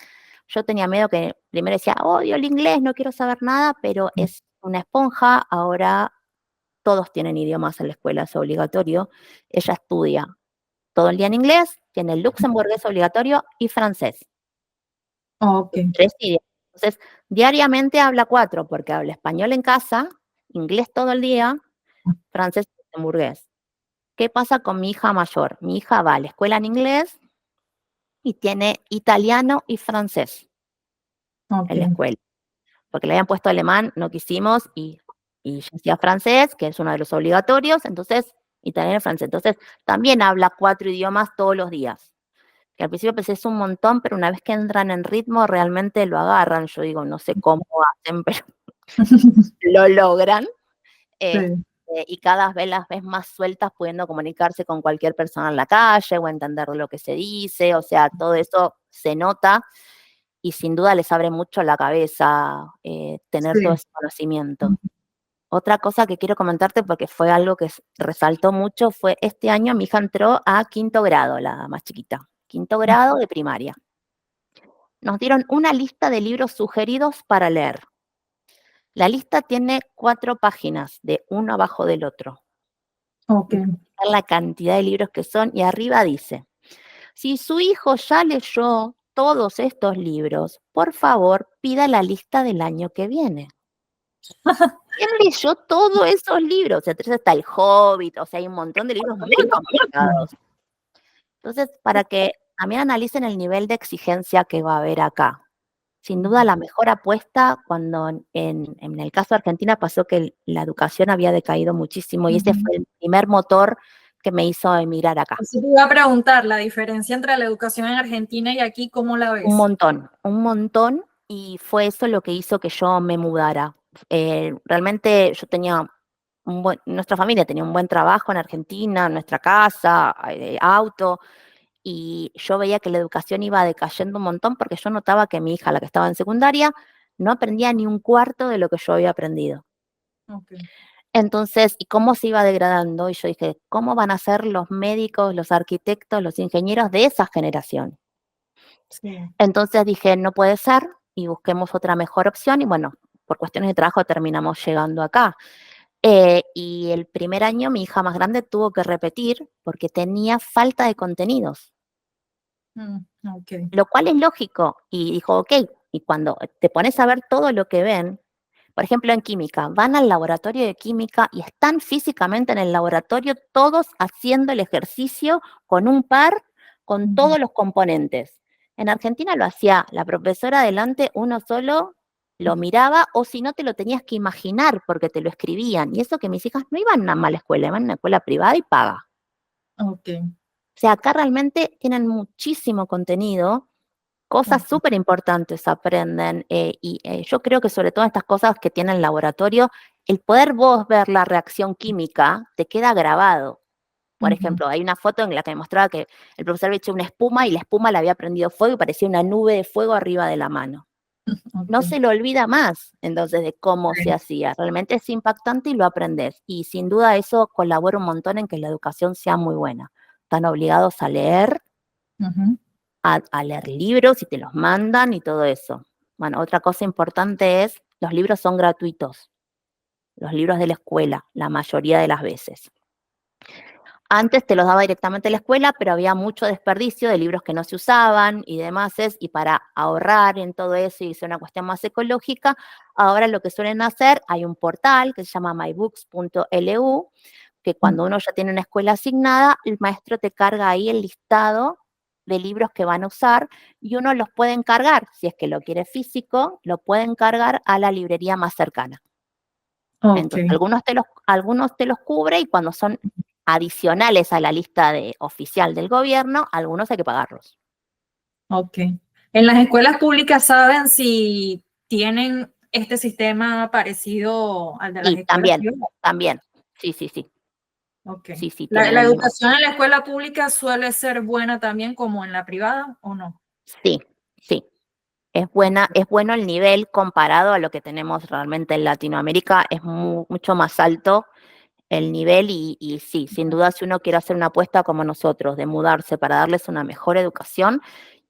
Yo tenía miedo que primero decía, odio el inglés, no quiero saber nada, pero es una esponja. Ahora todos tienen idiomas en la escuela, es obligatorio. Ella estudia todo el día en inglés, tiene el luxemburgués obligatorio y francés. ok, 3 idiomas. Entonces, diariamente habla 4, porque habla español en casa, inglés todo el día, francés y luxemburgués. ¿Qué pasa con mi hija mayor? Mi hija va a la escuela en inglés y tiene italiano y francés ok, en la escuela. Porque le habían puesto alemán, no quisimos, y yo hacía francés, que es uno de los obligatorios, entonces, italiano y francés. Entonces, también habla 4 idiomas todos los días. Que al principio pensé es un montón, pero una vez que entran en ritmo realmente lo agarran. Yo digo, no sé cómo hacen, pero lo logran. Este, sí, y cada vez las ves más sueltas pudiendo comunicarse con cualquier persona en la calle o entender lo que se dice. O sea, todo eso se nota y sin duda les abre mucho la cabeza tener todo sí, ese conocimiento. Otra cosa que quiero comentarte, porque fue algo que resaltó mucho, fue este año mi hija entró a 5.º grado, la más chiquita, 5.º grado de primaria. Nos dieron una lista de libros sugeridos para leer. La lista tiene 4 páginas, de uno abajo del otro. ok. La cantidad de libros que son, y arriba dice, si su hijo ya leyó todos estos libros, por favor, pida la lista del año que viene. ¿Quién leyó todos esos libros? O sea, está El Hobbit, o sea, hay un montón de libros muy complicados. Entonces, para que también analicen el nivel de exigencia que va a haber acá. Sin duda, la mejor apuesta cuando en el caso de Argentina pasó que la educación había decaído muchísimo y ese Ujú. fue el primer motor que me hizo emigrar acá. Eso te iba a preguntar, la diferencia entre la educación en Argentina y aquí, ¿cómo la ves? Un montón, y fue eso lo que hizo que yo me mudara. Realmente yo tenía nuestra familia tenía un buen trabajo en Argentina, nuestra casa, auto, y yo veía que la educación iba decayendo un montón porque yo notaba que mi hija, la que estaba en secundaria, no aprendía ni un cuarto de lo que yo había aprendido. Ok, Entonces, ¿y cómo se iba degradando? Y yo dije, ¿cómo van a ser los médicos, los arquitectos, los ingenieros de esa generación? sí, Entonces dije, no puede ser, y busquemos otra mejor opción, y bueno, por cuestiones de trabajo terminamos llegando acá. Y el primer año mi hija más grande tuvo que repetir porque tenía falta de contenidos, ok, lo cual es lógico. Y dijo, ok, y cuando te pones a ver todo lo que ven, por ejemplo en química, van al laboratorio de química y están físicamente en el laboratorio todos haciendo el ejercicio con un par, con ujú, todos los componentes. En Argentina lo hacía la profesora adelante, uno solo lo miraba, o si no te lo tenías que imaginar porque te lo escribían. Y eso que mis hijas no iban a una mala escuela, iban a una escuela privada y paga. Ok, O sea, acá realmente tienen muchísimo contenido, cosas ok. súper importantes aprenden, yo creo que sobre todo estas cosas que tiene el laboratorio, el poder vos ver la reacción química te queda grabado. Por Ujú. ejemplo, hay una foto en la que mostraba que el profesor había hecho una espuma y la espuma le había prendido fuego y parecía una nube de fuego arriba de la mano. No Ok. se lo olvida más, entonces, de cómo se hacía. Realmente es impactante y lo aprendes. Y sin duda eso colabora un montón en que la educación sea muy buena. Están obligados a leer, Ujú. a leer libros y te los mandan y todo eso. Bueno, otra cosa importante es, los libros son gratuitos, los libros de la escuela, la mayoría de las veces. Antes te los daba directamente la escuela, pero había mucho desperdicio de libros que no se usaban y demás, y para ahorrar en todo eso y ser una cuestión más ecológica, ahora lo que suelen hacer, hay un portal que se llama mybooks.lu, que cuando uno ya tiene una escuela asignada, el maestro te carga ahí el listado de libros que van a usar y uno los puede encargar, si es que lo quiere físico, lo puede encargar a la librería más cercana. Ok, Entonces, algunos te los cubre y cuando son adicionales a la lista oficial del gobierno, algunos hay que pagarlos. ok. En las escuelas públicas saben si tienen este sistema parecido al de las Y escuelas también, privadas. también, sí, sí, sí, Ok. sí, sí, tienen ¿La el mismo. educación en la escuela pública suele ser buena también como en la privada o no? Sí, sí, Ok, es bueno el nivel comparado a lo que tenemos realmente en Latinoamérica, es mucho más alto el nivel y sí, sin duda si uno quiere hacer una apuesta como nosotros, de mudarse para darles una mejor educación.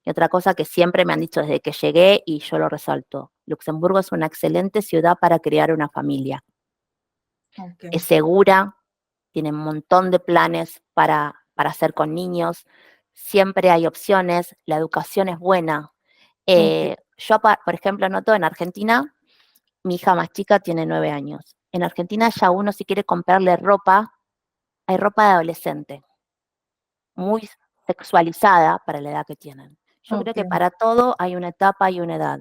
Y otra cosa que siempre me han dicho desde que llegué, y yo lo resalto, Luxemburgo es una excelente ciudad para crear una familia. ok, Es segura, tiene un montón de planes para hacer con niños, siempre hay opciones, la educación es buena. ok, Yo, por ejemplo, noto en Argentina, mi hija más chica tiene 9 años. En Argentina ya uno si quiere comprarle ropa, hay ropa de adolescente, muy sexualizada para la edad que tienen. Yo creo ok, que para todo hay una etapa y una edad.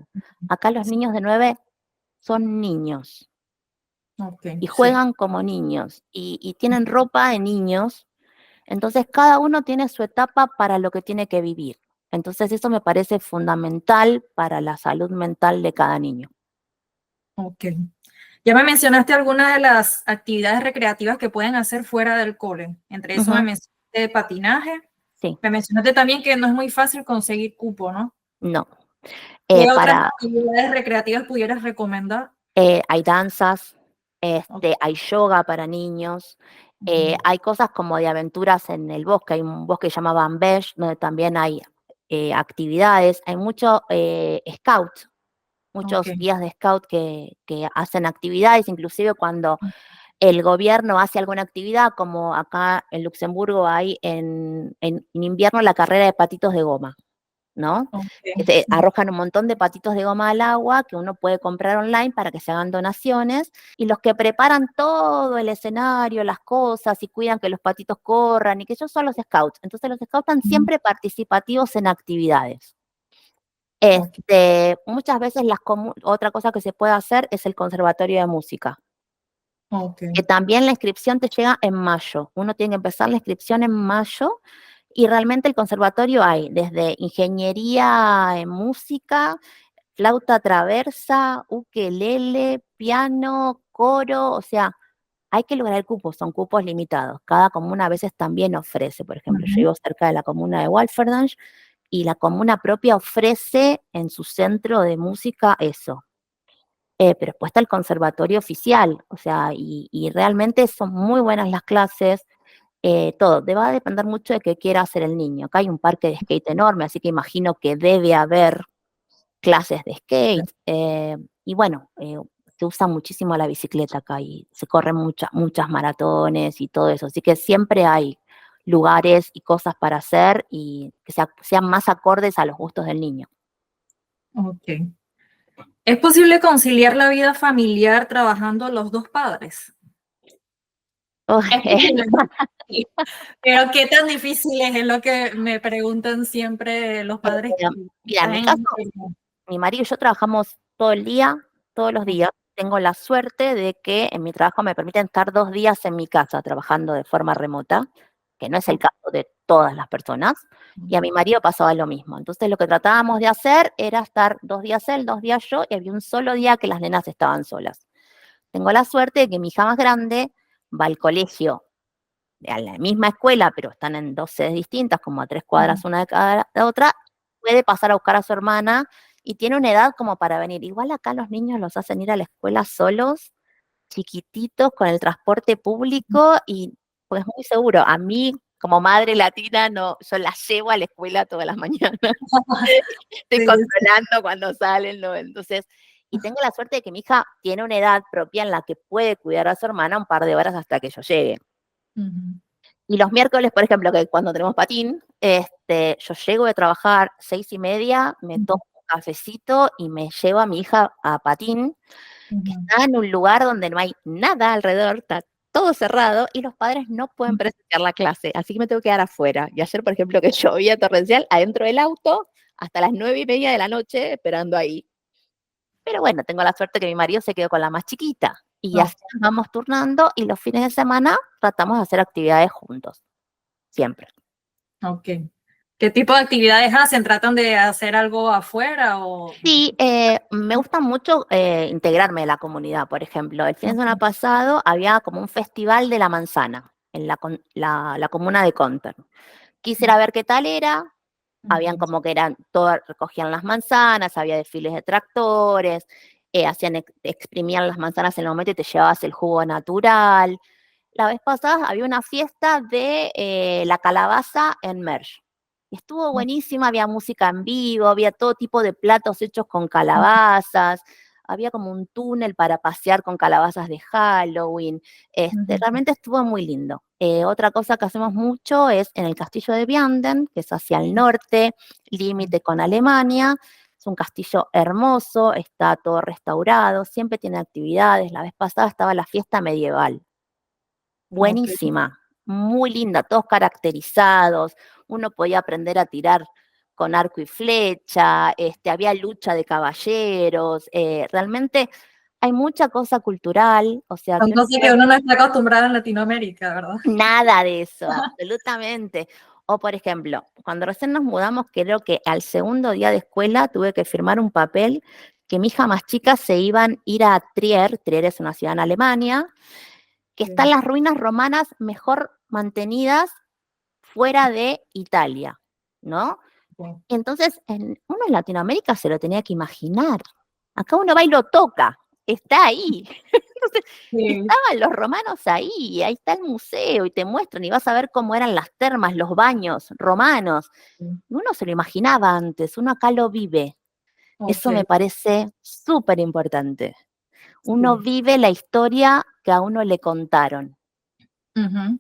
Acá los sí, niños de 9 son niños ok, y sí, juegan como niños y tienen ropa de niños, entonces cada uno tiene su etapa para lo que tiene que vivir. Entonces eso me parece fundamental para la salud mental de cada niño. ok. Ya me mencionaste algunas de las actividades recreativas que pueden hacer fuera del cole. Entre eso me Ujú, mencionaste patinaje. sí, Me mencionaste también que no es muy fácil conseguir cupo, ¿no? no. ¿Qué otras Para actividades recreativas pudieras recomendar? Hay danzas, Ok, hay yoga para niños, ujú, hay cosas como de aventuras en el bosque, hay un bosque que se llama Bambesh, donde también hay actividades, hay mucho scout, ok, muchos guías de scout que hacen actividades, inclusive cuando el gobierno hace alguna actividad, como acá en Luxemburgo hay en invierno la carrera de patitos de goma. ¿No? ok, Que se sí, arrojan un montón de patitos de goma al agua que uno puede comprar online para que se hagan donaciones, y los que preparan todo el escenario, las cosas y cuidan que los patitos corran y que ellos son los scouts. Entonces los scouts están ujú, siempre participativos en actividades. ok, Muchas veces otra cosa que se puede hacer es el conservatorio de música, ok, que también la inscripción te llega en mayo. Uno tiene que empezar la inscripción en mayo y realmente el conservatorio hay desde ingeniería en música, flauta traversa, ukelele, piano, coro, o sea, hay que lograr el cupo, son cupos limitados. Cada comuna a veces también ofrece, por ejemplo, yo ujú, vivo cerca de la comuna de Walferdange y la comuna propia ofrece en su centro de música eso. Pero después está el conservatorio oficial, o sea, y realmente son muy buenas las clases, todo, va a depender mucho de qué quiera hacer el niño. Acá hay un parque de skate enorme, así que imagino que debe haber clases de skate, y bueno, se usa muchísimo la bicicleta acá y se corren muchas maratones y todo eso, así que siempre hay lugares y cosas para hacer y que sean más acordes a los gustos del niño. ok. ¿Es posible conciliar la vida familiar trabajando los dos padres? Oh, Es posible, ¿no? Sí. Pero qué tan difícil es lo que me preguntan siempre los padres que mira, en están mi en caso, experiencia. mi marido y yo trabajamos todo el día, todos los días. Tengo la suerte de que en mi trabajo me permiten estar 2 días en mi casa trabajando de forma remota, que no es el caso de todas las personas, y a mi marido pasaba lo mismo. Entonces lo que tratábamos de hacer era estar 2 días él, 2 días yo, y había un solo día que las nenas estaban solas. Tengo la suerte de que mi hija más grande va al colegio a la misma escuela, pero están en 2 sedes distintas, como a 3 cuadras una de cada otra, puede pasar a buscar a su hermana y tiene una edad como para venir. Igual acá los niños los hacen ir a la escuela solos, chiquititos, con el transporte público y pues muy seguro. A mí, como madre latina, no, yo las llevo a la escuela todas las mañanas. Estoy Sí, sí. controlando cuando salen, ¿no? Entonces, y tengo la suerte de que mi hija tiene una edad propia en la que puede cuidar a su hermana un par de horas hasta que yo llegue. Ujú. Y los miércoles, por ejemplo, que cuando tenemos patín, yo llego de trabajar 6:30, me tomo un cafecito y me llevo a mi hija a patín, que Ujú. está en un lugar donde no hay nada alrededor, está todo cerrado y los padres no pueden presenciar la clase, así que me tengo que quedar afuera. Y ayer, por ejemplo, que llovía torrencial, adentro del auto, hasta las 9:30 de la noche, esperando ahí. Pero bueno, tengo la suerte que mi marido se quedó con la más chiquita. Y Oh, así nos vamos turnando y los fines de semana tratamos de hacer actividades juntos, siempre. ok. ¿Qué tipo de actividades hacen? ¿Tratan de hacer algo afuera o...? Sí, me gusta mucho integrarme en la comunidad. Por ejemplo, el fin de semana pasado había como un festival de la manzana en la comuna de Conter. Quise ir a ver qué tal era. Habían Ujú. como que eran, todas recogían las manzanas, había desfiles de tractores, exprimían las manzanas en el momento y te llevabas el jugo natural. La vez pasada había una fiesta de la calabaza en Merch. Y estuvo buenísima, había música en vivo, había todo tipo de platos hechos con calabazas, había como un túnel para pasear con calabazas de Halloween. Ujú. Realmente estuvo muy lindo. Otra cosa que hacemos mucho es en el castillo de Vianden, que es hacia el norte, límite con Alemania. Es un castillo hermoso, está todo restaurado, siempre tiene actividades. La vez pasada estaba la fiesta medieval. Ok. Buenísima, muy linda, todos caracterizados. Uno podía aprender a tirar con arco y flecha, había lucha de caballeros, realmente hay mucha cosa cultural, o sea, Son que uno cosas que puede uno no está acostumbrado en Latinoamérica, ¿verdad? nada de eso, absolutamente. O por ejemplo, cuando recién nos mudamos, creo que al segundo día de escuela tuve que firmar un papel que mi hija más chica se iban a ir a Trier. Trier es una ciudad en Alemania, que están Sí. las ruinas romanas mejor mantenidas fuera de Italia, ¿no? Ok. Entonces, uno en Latinoamérica se lo tenía que imaginar. Acá uno va y lo toca, está ahí. Entonces, Sí. estaban los romanos ahí, y ahí está el museo, y te muestran, y vas a ver cómo eran las termas, los baños romanos. Uno se lo imaginaba antes, uno acá lo vive. Ok. Eso me parece súper importante. Uno Sí. vive la historia que a uno le contaron. Ujú.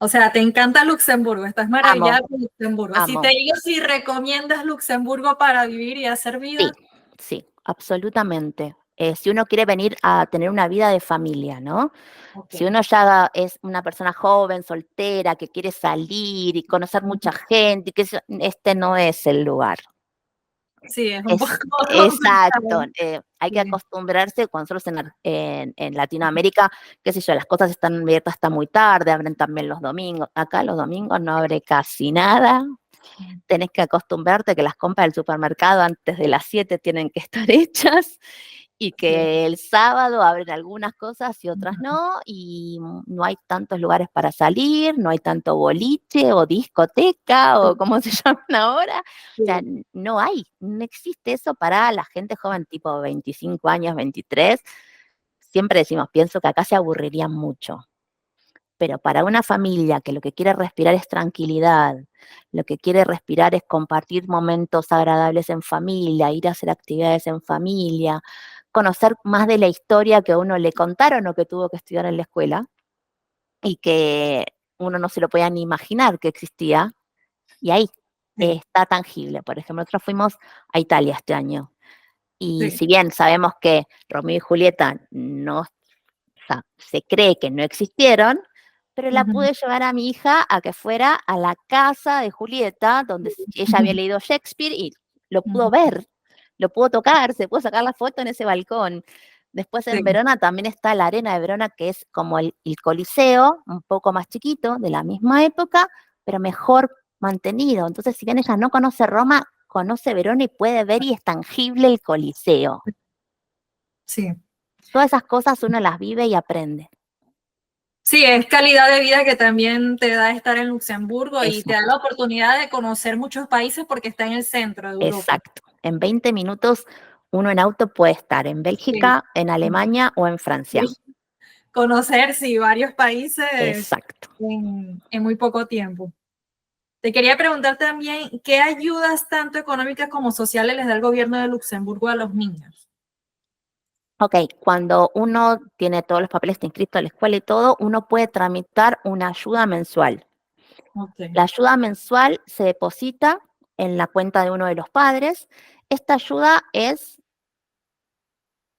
O sea, te encanta Luxemburgo, estás Amo, maravillada con Luxemburgo. Si te amo. digo si recomiendas Luxemburgo para vivir y hacer Sí, vida, sí, absolutamente. Si uno quiere venir a tener una vida de familia, ¿no? ok. Si uno ya es una persona joven, soltera, que quiere salir y conocer mucha gente, este no es el lugar. Sí, es un poco Es exacto, complicado. hay que Sí. acostumbrarse. Cuando nosotros en Latinoamérica, qué sé yo, las cosas están abiertas hasta muy tarde, abren también los domingos. Acá los domingos no abre casi nada. Tenés que acostumbrarte que las compras del supermercado antes de las 7 tienen que estar hechas y Sí. que el sábado abren algunas cosas y otras no, y no hay tantos lugares para salir, no hay tanto boliche o discoteca o como se llaman ahora. O sea, Sí. no hay, no existe eso para la gente joven tipo 25 años, 23. Siempre decimos, pienso que acá se aburrirían mucho. Pero para una familia que lo que quiere respirar es tranquilidad, lo que quiere respirar es compartir momentos agradables en familia, ir a hacer actividades en familia, conocer más de la historia que a uno le contaron o que tuvo que estudiar en la escuela y que uno no se lo podía ni imaginar que existía, y ahí Sí. está tangible. Por ejemplo, nosotros fuimos a Italia este año y Sí. si bien sabemos que Romeo y Julieta no sea, se cree que no existieron, pero la Ujú, pude llevar a mi hija a que fuera a la casa de Julieta, donde ella había leído Shakespeare y lo pudo ujú. ver, lo pudo tocar, se pudo sacar la foto en ese balcón. Después en Sí, Verona también está la Arena de Verona, que es como el Coliseo, un poco más chiquito, de la misma época, pero mejor mantenido. Entonces, si bien ella no conoce Roma, conoce Verona y puede ver y es tangible el Coliseo. sí. Todas esas cosas uno las vive y aprende. Sí, es calidad de vida que también te da estar en Luxemburgo y te da la Exacto, oportunidad de conocer muchos países porque está en el centro de Europa. exacto. En 20 minutos uno en auto puede estar en Sí. Bélgica, en Alemania o en Francia. Sí. Conocer, sí, varios países Exacto. en muy poco tiempo. Te quería preguntar también, ¿qué ayudas tanto económicas como sociales les da el gobierno de Luxemburgo a los niños? Ok, cuando uno tiene todos los papeles, está inscrito a la escuela y todo, uno puede tramitar una ayuda mensual. Ok. La ayuda mensual se deposita en la cuenta de uno de los padres. Esta ayuda es,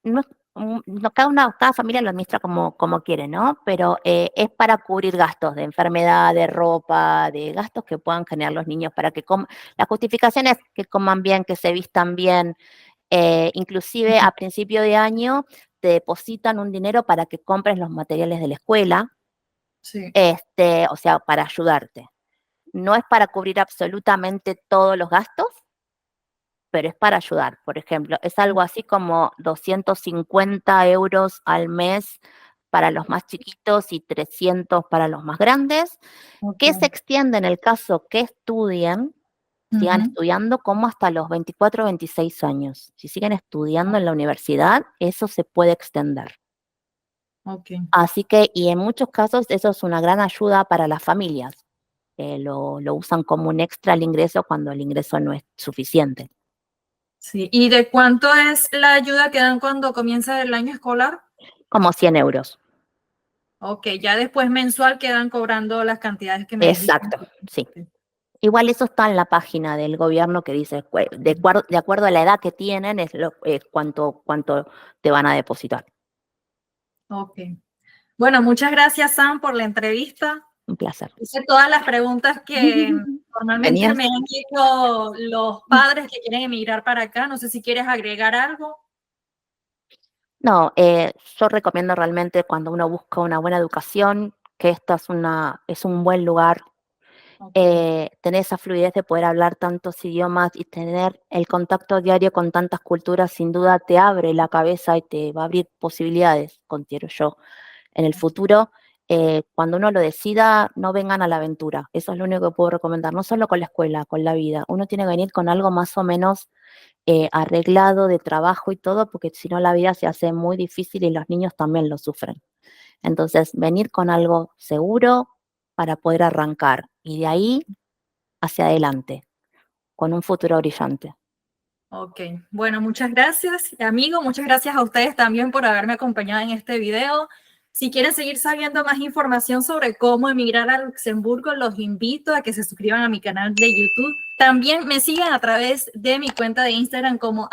no, cada familia lo administra como quiere, ¿no? Pero es para cubrir gastos de enfermedad, de ropa, de gastos que puedan generar los niños para que coman. La justificación es que coman bien, que se vistan bien. Inclusive a principio de año te depositan un dinero para que compres los materiales de la escuela, Sí. o sea, para ayudarte. No es para cubrir absolutamente todos los gastos, pero es para ayudar. Por ejemplo, es algo así como 250 euros al mes para los más chiquitos y 300 para los más grandes, Ok. que se extiende en el caso que estudien, sigan Ujú. estudiando como hasta los 24 o 26 años. Si siguen estudiando en la universidad, eso se puede extender. Ok. Así que, y en muchos casos, eso es una gran ayuda para las familias. Lo usan como un extra al ingreso cuando el ingreso no es suficiente. Sí. ¿Y de cuánto es la ayuda que dan cuando comienza el año escolar? Como 100 euros. Ok, ya después mensual quedan cobrando las cantidades que me dijiste. Exacto, sí. Igual eso está en la página del gobierno que dice, de acuerdo a la edad que tienen, es cuánto te van a depositar. Ok. Bueno, muchas gracias, Sam, por la entrevista. Un placer. Hice todas las preguntas que normalmente ¿Tenías? me han hecho los padres que quieren emigrar para acá. No sé si quieres agregar algo. No, yo recomiendo realmente cuando uno busca una buena educación, que esta es un buen lugar. Ok, Tener esa fluidez de poder hablar tantos idiomas y tener el contacto diario con tantas culturas, sin duda te abre la cabeza y te va a abrir posibilidades, considero yo. En el futuro, cuando uno lo decida, no vengan a la aventura. Eso es lo único que puedo recomendar, no solo con la escuela, con la vida. Uno tiene que venir con algo más o menos arreglado de trabajo y todo, porque si no la vida se hace muy difícil y los niños también lo sufren. Entonces, venir con algo seguro para poder arrancar y de ahí hacia adelante, con un futuro brillante. ok. Bueno, muchas gracias, amigo. Muchas gracias a ustedes también por haberme acompañado en este video. Si quieren seguir sabiendo más información sobre cómo emigrar a Luxemburgo, los invito a que se suscriban a mi canal de YouTube. También me sigan a través de mi cuenta de Instagram como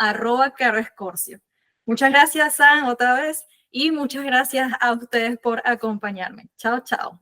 @caroescorcio. Muchas gracias, Sam, otra vez, y muchas gracias a ustedes por acompañarme. Chao, chao.